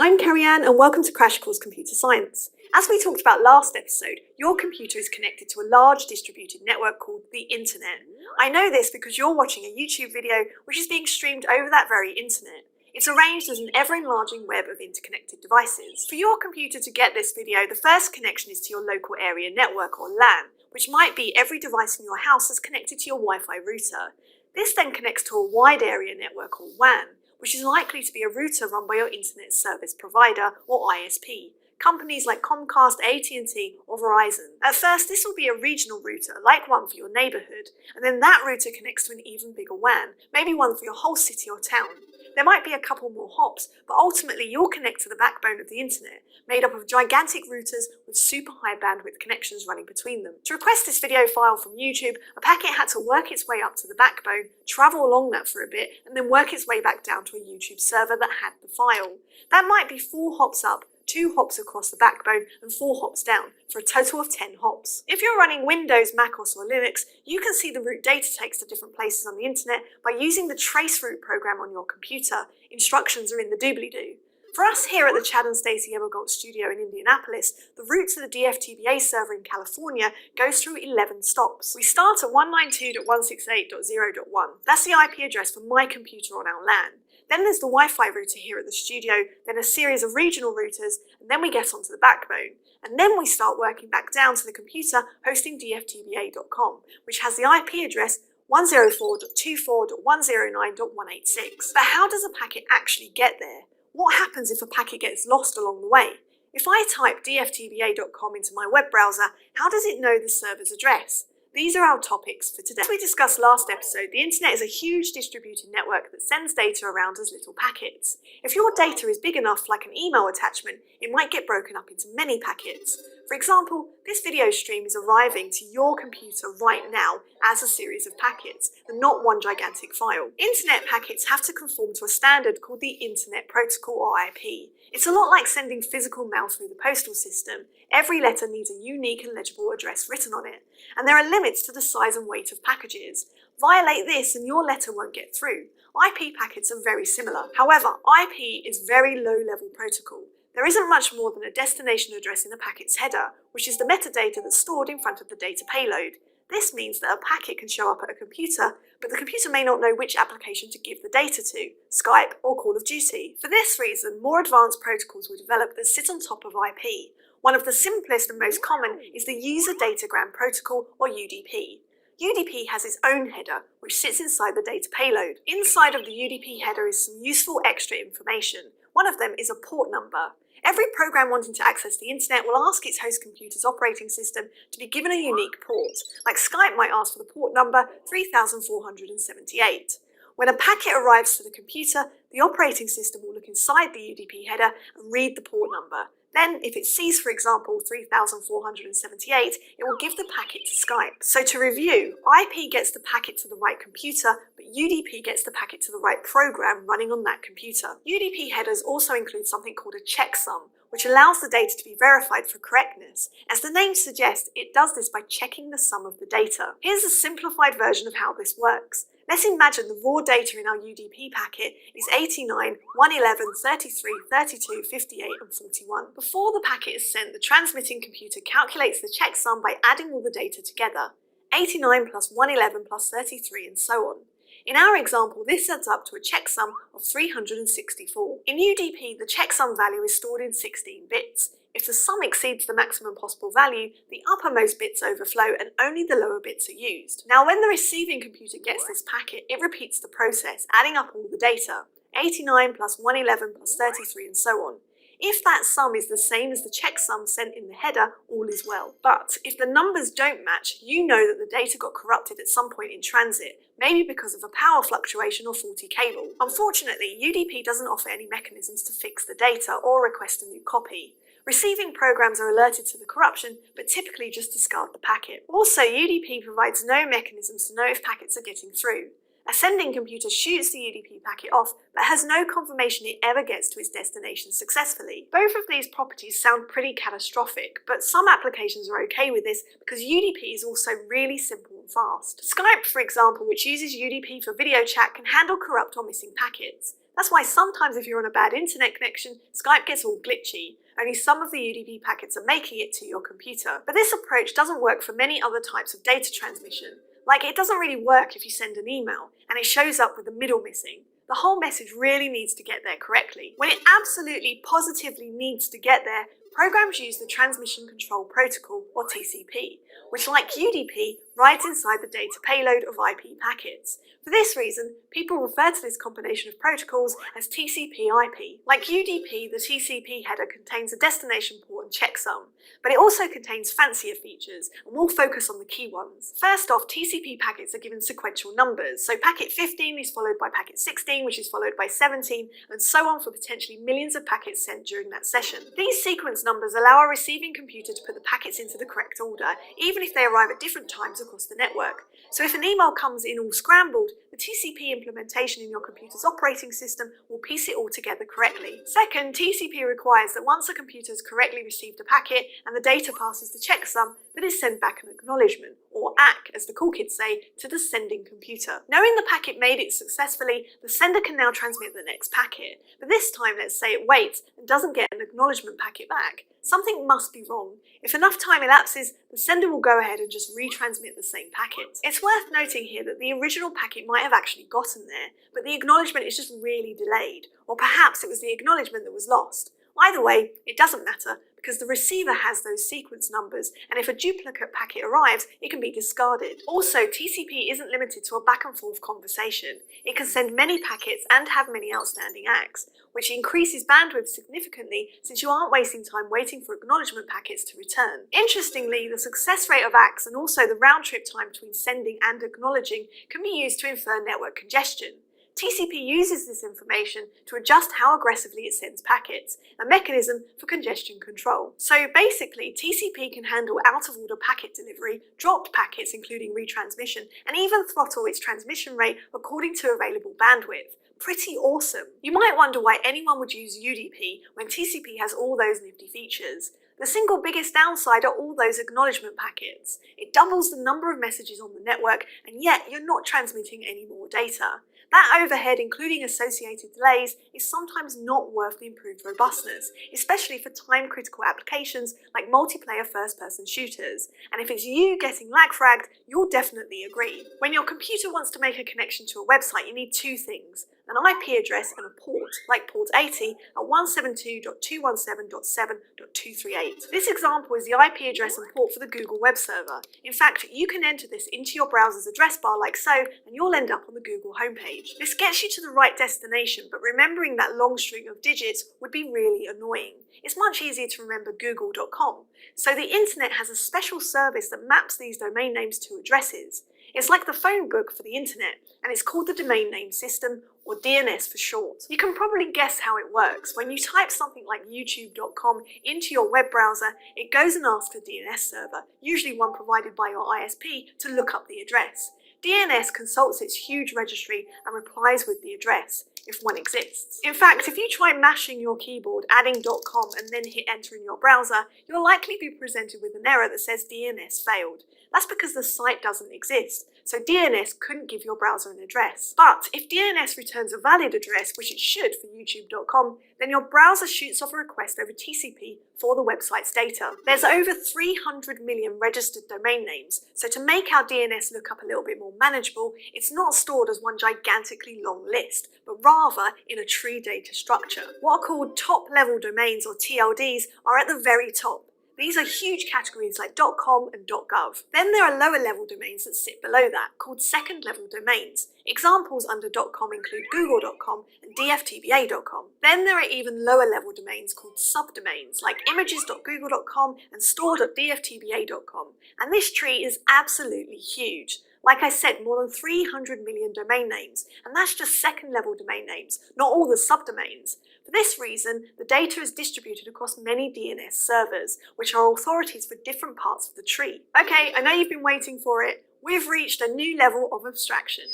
I'm Kerry-Ann and welcome to Crash Course Computer Science. As we talked about last episode, your computer is connected to a large distributed network called the Internet. I know this because you're watching a YouTube video which is being streamed over that very Internet. It's arranged as an ever-enlarging web of interconnected devices. For your computer to get this video, the first connection is to your local area network or LAN, which might be every device in your house that's connected to your Wi-Fi router. This then connects to a wide area network or WAN, which is likely to be a router run by your internet service provider or ISP, companies like Comcast, AT&T or Verizon. At first, this will be a regional router, like one for your neighbourhood, and then that router connects to an even bigger WAN, maybe one for your whole city or town. There might be a couple more hops, but ultimately you'll connect to the backbone of the internet, made up of gigantic routers with super high bandwidth connections running between them. To request this video file from YouTube, a packet had to work its way up to the backbone, travel along that for a bit, and then work its way back down to a YouTube server that had the file. That might be 4 hops up, 2 hops across the backbone, and 4 hops down, for a total of 10 hops. If you're running Windows, macOS or Linux, you can see the route data takes to different places on the internet by using the traceroute program on your computer. Instructions are in the doobly-doo. For us here at the Chad and Stacey Emmergoldt studio in Indianapolis, the route to the DFTBA server in California goes through 11 stops. We start at 192.168.0.1. That's the IP address for my computer on our LAN. Then there's the Wi-Fi router here at the studio, then a series of regional routers, and then we get onto the backbone. And then we start working back down to the computer hosting dftba.com, which has the IP address 104.24.109.186. But how does a packet actually get there? What happens if a packet gets lost along the way? If I type dftba.com into my web browser, how does it know the server's address? These are our topics for today. As we discussed last episode, the internet is a huge distributed network that sends data around as little packets. If your data is big enough, like an email attachment, it might get broken up into many packets. For example, this video stream is arriving to your computer right now as a series of packets, and not one gigantic file. Internet packets have to conform to a standard called the Internet Protocol or IP. It's a lot like sending physical mail through the postal system. Every letter needs a unique and legible address written on it, and there are limits to the size and weight of packages. Violate this and your letter won't get through. IP packets are very similar. However, IP is very low-level protocol. There isn't much more than a destination address in a packet's header, which is the metadata that's stored in front of the data payload. This means that a packet can show up at a computer, but the computer may not know which application to give the data to, Skype or Call of Duty. For this reason, more advanced protocols were developed that sit on top of IP. One of the simplest and most common is the User Datagram Protocol, or UDP. UDP has its own header, which sits inside the data payload. Inside of the UDP header is some useful extra information. One of them is a port number. Every program wanting to access the internet will ask its host computer's operating system to be given a unique port, like Skype might ask for the port number 3478. When a packet arrives to the computer, the operating system will look inside the UDP header and read the port number. Then, if it sees, for example, 3478, it will give the packet to Skype. So to review, IP gets the packet to the right computer, but UDP gets the packet to the right program running on that computer. UDP headers also include something called a checksum, which allows the data to be verified for correctness. As the name suggests, it does this by checking the sum of the data. Here's a simplified version of how this works. Let's imagine the raw data in our UDP packet is 89, 111, 33, 32, 58 and 41. Before the packet is sent, the transmitting computer calculates the checksum by adding all the data together. 89 plus 111 plus 33 and so on. In our example, this adds up to a checksum of 364. In UDP, the checksum value is stored in 16 bits. If the sum exceeds the maximum possible value, the uppermost bits overflow and only the lower bits are used. Now, when the receiving computer gets this packet, it repeats the process, adding up all the data, 89 plus 111 plus 33 and so on. If that sum is the same as the checksum sent in the header, all is well. But if the numbers don't match, you know that the data got corrupted at some point in transit, maybe because of a power fluctuation or faulty cable. Unfortunately, UDP doesn't offer any mechanisms to fix the data or request a new copy. Receiving programs are alerted to the corruption, but typically just discard the packet. Also, UDP provides no mechanisms to know if packets are getting through. A sending computer shoots the UDP packet off, but has no confirmation it ever gets to its destination successfully. Both of these properties sound pretty catastrophic, but some applications are okay with this because UDP is also really simple and fast. Skype, for example, which uses UDP for video chat, can handle corrupt or missing packets. That's why sometimes if you're on a bad internet connection, Skype gets all glitchy. Only some of the UDP packets are making it to your computer. But this approach doesn't work for many other types of data transmission. Like, it doesn't really work if you send an email and it shows up with the middle missing. The whole message really needs to get there correctly. When it absolutely positively needs to get there, programs use the Transmission Control Protocol, or TCP, which, like UDP, rides inside the data payload of IP packets. For this reason, people refer to this combination of protocols as TCP/IP. Like UDP, the TCP header contains a destination port and checksum, but it also contains fancier features, and we'll focus on the key ones. First off, TCP packets are given sequential numbers, so packet 15 is followed by packet 16, which is followed by 17, and so on for potentially millions of packets sent during that session. These sequence numbers allow our receiving computer to put the packets into the correct order, even if they arrive at different times across the network. So if an email comes in all scrambled, the TCP implementation in your computer's operating system will piece it all together correctly. Second, TCP requires that once a computer has correctly received a packet and the data passes the checksum, that is sent back an acknowledgement, or ACK as the cool kids say, to the sending computer. Knowing the packet made it successfully, the sender can now transmit the next packet. But this time, let's say it waits and doesn't get an acknowledgement packet back. Something must be wrong. If enough time elapses, the sender will go ahead and just retransmit the same packet. It's worth noting here that the original packet might have actually gotten there, but the acknowledgement is just really delayed, or perhaps it was the acknowledgement that was lost. Either way, it doesn't matter, because the receiver has those sequence numbers, and if a duplicate packet arrives, it can be discarded. Also, TCP isn't limited to a back and forth conversation. It can send many packets and have many outstanding ACKs, which increases bandwidth significantly since you aren't wasting time waiting for acknowledgement packets to return. Interestingly, the success rate of ACKs and also the round-trip time between sending and acknowledging can be used to infer network congestion. TCP uses this information to adjust how aggressively it sends packets, a mechanism for congestion control. So basically, TCP can handle out-of-order packet delivery, dropped packets including retransmission, and even throttle its transmission rate according to available bandwidth. Pretty awesome. You might wonder why anyone would use UDP when TCP has all those nifty features. The single biggest downside are all those acknowledgement packets. It doubles the number of messages on the network, and yet you're not transmitting any more data. That overhead, including associated delays, is sometimes not worth the improved robustness, especially for time-critical applications like multiplayer first-person shooters. And if it's you getting lag-fragged, you'll definitely agree. When your computer wants to make a connection to a website, you need two things: an IP address and a port, like port 80 at 172.217.7.238. This example is the IP address and port for the Google web server. In fact, you can enter this into your browser's address bar like so, and you'll end up on the Google homepage. This gets you to the right destination, but remembering that long string of digits would be really annoying. It's much easier to remember google.com. So the internet has a special service that maps these domain names to addresses. It's like the phone book for the internet, and it's called the Domain Name System, or DNS for short. You can probably guess how it works. When you type something like youtube.com into your web browser, it goes and asks a DNS server, usually one provided by your ISP, to look up the address. DNS consults its huge registry and replies with the address, if one exists. In fact, if you try mashing your keyboard, adding .com and then hit enter in your browser, you'll likely be presented with an error that says DNS failed. That's because the site doesn't exist, so DNS couldn't give your browser an address. But if DNS returns a valid address, which it should for youtube.com, then your browser shoots off a request over TCP for the website's data. There's over 300 million registered domain names, so to make our DNS lookup a little bit more manageable, it's not stored as one gigantically long list, but rather in a tree data structure. What are called top-level domains, or TLDs, are at the very top. These are huge categories like .com and .gov. Then there are lower level domains that sit below that, called second level domains. Examples under .com include google.com and dftba.com. Then there are even lower level domains called subdomains, like images.google.com and store.dftba.com. And this tree is absolutely huge. Like I said, more than 300 million domain names, and that's just second level domain names, not all the subdomains. For this reason, the data is distributed across many DNS servers, which are authorities for different parts of the tree. Okay, I know you've been waiting for it. We've reached a new level of abstraction.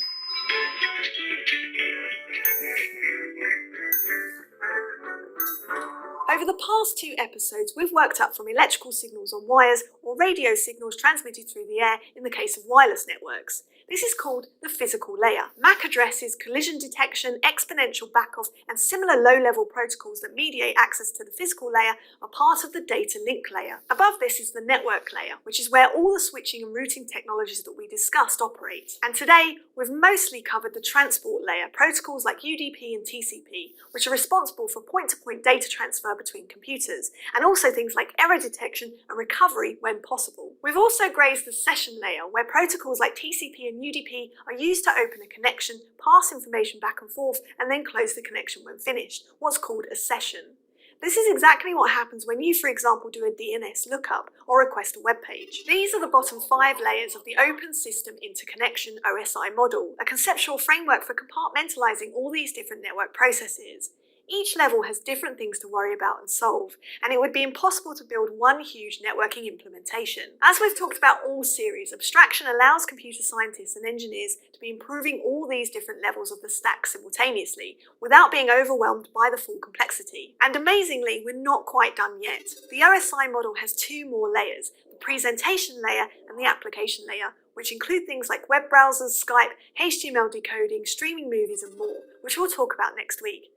Over the past 2 episodes, we've worked up from electrical signals on wires or radio signals transmitted through the air in the case of wireless networks. This is called the physical layer. MAC addresses, collision detection, exponential backoff, and similar low-level protocols that mediate access to the physical layer are part of the data link layer. Above this is the network layer, which is where all the switching and routing technologies that we discussed operate. And today, we've mostly covered the transport layer, protocols like UDP and TCP, which are responsible for point-to-point data transfer between computers, and also things like error detection and recovery when possible. We've also grazed the session layer, where protocols like TCP and UDP are used to open a connection, pass information back and forth, and then close the connection when finished, what's called a session. This is exactly what happens when you, for example, do a DNS lookup or request a web page. These are the bottom 5 layers of the Open System Interconnection OSI model, a conceptual framework for compartmentalizing all these different network processes. Each level has different things to worry about and solve, and it would be impossible to build one huge networking implementation. As we've talked about all series, abstraction allows computer scientists and engineers to be improving all these different levels of the stack simultaneously, without being overwhelmed by the full complexity. And amazingly, we're not quite done yet. The OSI model has 2 more layers, the presentation layer and the application layer, which include things like web browsers, Skype, HTML decoding, streaming movies and more, which we'll talk about next week.